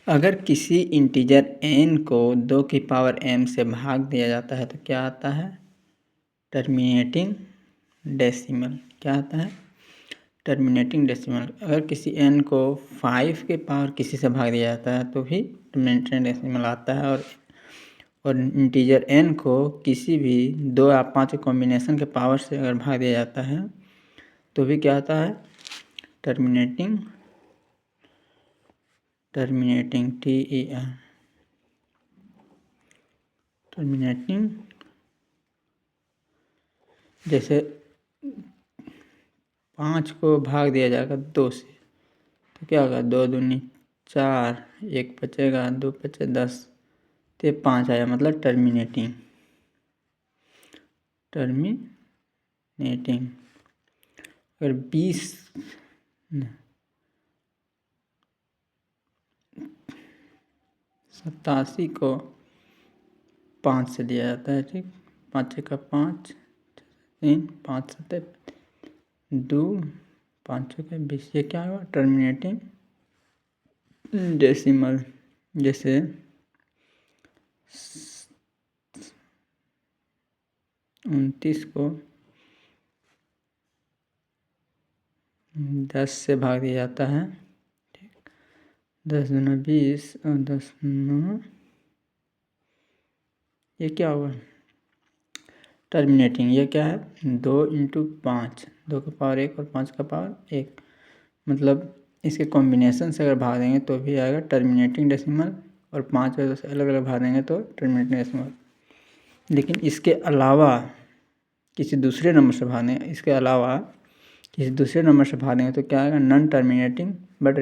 अगर किसी integer n को 2 की पावर m से भाग दिया जाता है तो क्या आता है? Terminating decimal. क्या आता है? Terminating decimal. अगर किसी n को 5 के पावर किसी से भाग दिया जाता है तो भी टर्मिनेटिंग डेसिमल आता है। और इंटीजर n को किसी भी 2 या 5 के कॉम्बिनेशन के पावर से अगर भाग दिया जाता है तो भी क्या आता है? Terminating TER terminating. जैसे 5 को भाग दिया जाएगा 2 से तो क्या होगा? 2 दूनी 4, 1 बचेगा, 2 बचे 10, तो 5 आया, मतलब टर्मिनेटिंग। अगर 20 87 को 5 से दिया जाता है, ठीक। 5 का 5, 3, 5 7 2, 5 का 20, ये क्या होगा? Terminating decimal. जैसे 29 को 10 से भाग दिया जाता है, ठीक। 10 दूना 20 और 10 9, ये क्या होगा? टर्मिनेटिंग। ये क्या है? 2 × 5, 2 का पावर 1 और 5 का पावर 1, मतलब इसके कॉम्बिनेशन से अगर भाग देंगे तो भी आएगा टर्मिनेटिंग डेसिमल, और 5 और 10 अलग अलग भाग देंगे तो टर्मिनेटिंग डेसिमल। लेकिन इसके अलावा किसी दूसरे नंबर से भाग देंगे, तो क्या आएगा? Non terminating but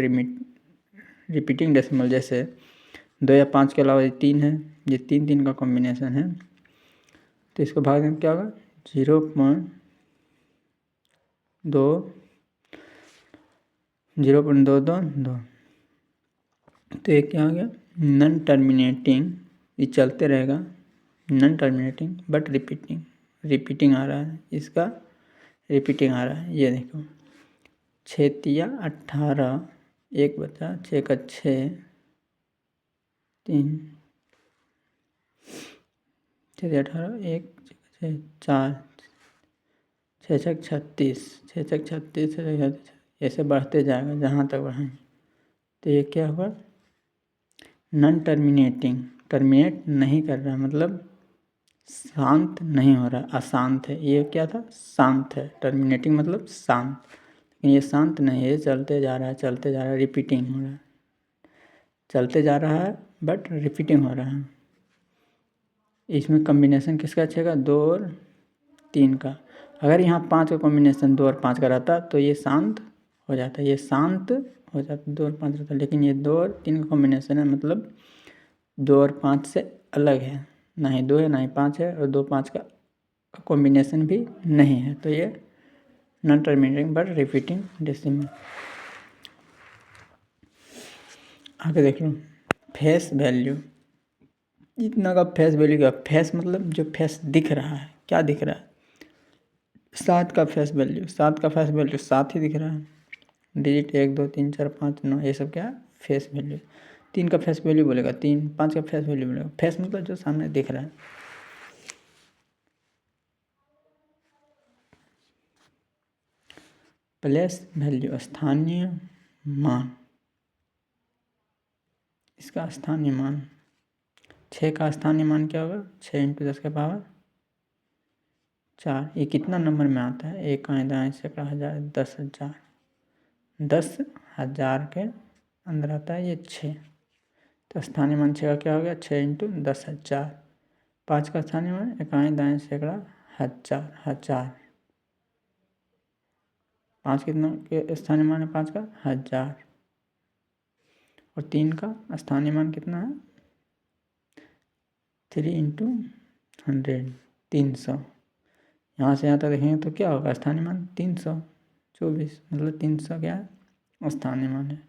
repeating decimal. जैसे 2 या 5 के अलावा ये 3 है, ये 3 का कॉम्बिनेशन है, तो इसको भाग देंगे क्या होगा? 0.2222, तो ये क्या हो गया? Non terminating. ये चलते रहेगा, नॉन टर्मिनेटिंग बट रिपीटिंग आ रहा है, इसका रिपीटिंग आ रहा है। ये देखो 6 तिया 18, 1 बचा, 6 का 6, 3, 6 तिया 18, 1 6 4, 6 छक 36, 6 छक 36, 6 छक 36, ऐसे बढ़ते जाएगा जहाँ तक बढ़ेंगे। तो ये क्या हुआ? नॉन टर्मिनेटिंग, टर्मिनेट नहीं कर रहा, मतलब शांत नहीं हो रहा, अशांत है। ये क्या था? शांत है। टर्मिनेटिंग मतलब शांत, लेकिन ये शांत नहीं है, ये चलते जा रहा है, रिपीटिंग हो रहा है, चलते जा रहा है बट रिपीटिंग हो रहा है। इसमें कॉम्बिनेशन किसका अच्छेगा? 2 और 3 का। अगर यहाँ 5 का कॉम्बिनेशन 2 और 5 का रहता तो ये शांत हो जाता, 2 और 5 रहता, लेकिन ये 2 और 3 का कॉम्बिनेशन है, मतलब 2 और 5 से अलग है, ना ही 2 है ना ही 5 है, और 2 5 का कॉम्बिनेशन भी नहीं है, तो ये non terminating but repeating decimal. आगे देख लो, फेस वैल्यू। इतना का फेस वैल्यू क्या? फेस मतलब जो फेस दिख रहा है, क्या दिख रहा है? 7 का फेस वैल्यू 7 ही दिख रहा है। डिजिट 1 2 3 4 5 9, ये सब क्या है? Face value. 3 का फेस वैल्यू बोलेगा 3, 5 का फेस वैल्यू बोलेगा। फेस मतलब जो सामने दिख रहा है। प्लेस वैल्यू स्थानीय मान, इसका स्थानीय मान 6 का स्थानीय मान क्या होगा? 6 × 10 के पावर 4। ये कितना नंबर में आता है? एक आए दाएँ सैकड़ा हज़ार 10,000, 10,000 के अंदर आता है ये 6, तो स्थानीय मान 6 का क्या हो गया? 6 × 10,000। 5 का स्थानीय मान इकाई दाएँ सैकड़ा हजार। 5 कितना के स्थानीय मान है? 5 का 1000। और 3 का स्थानीय मान कितना है? 3 × 100, 300। यहाँ से यहाँ तक देखेंगे तो क्या होगा? स्थानीय मान 324, मतलब 300 क्या है? स्थानीय मान है।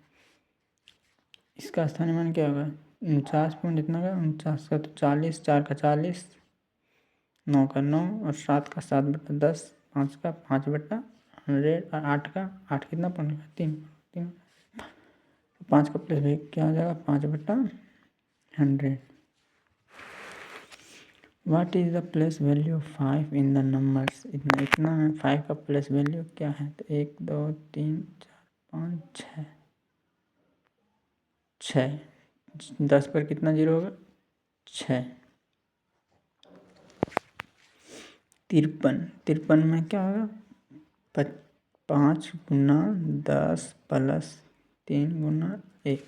इसका स्थानीय मान क्या होगा? 49 पॉइंट इतना का 49 का तो 40, 4 का 40, 9 का 9 और 7 का 7/10, 5 का 5/100 और 8 का 8 कितना पॉइंट का? 3 5 का प्लस वैल्यू क्या हो जाएगा 5/100। What is the plus value of 5 in the numbers. इतना है 5 का प्लस वैल्यू क्या है, तो 1 2 3 4 5 6। 10 पर कितना जीरो होगा 6। 53 में क्या होगा 5 गुना 10 प्लस 3 गुना 1,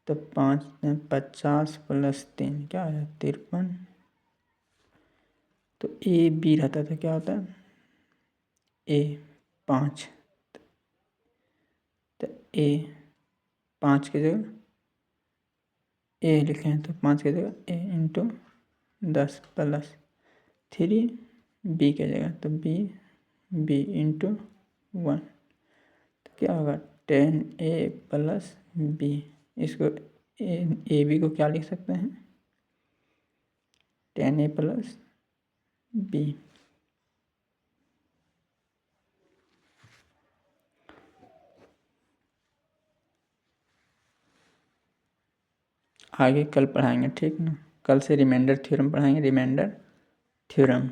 तो 5 में 50 प्लस 3 क्या है 53। तो ए बी रहता था क्या होता है ए 5, तो ए 5 की जगह ए लिखे हैं, तो 5 की जगह ए इंटू 10 प्लस 3 बी की जगह, तो बी इंटू 1, तो क्या होगा 10a प्लस बी। इसको ए बी को क्या लिख सकते हैं 10a प्लस बी। आगे कल पढ़ाएंगे, ठीक ना। कल से रिमाइंडर थ्योरम पढ़ाएंगे, रिमाइंडर थ्योरम।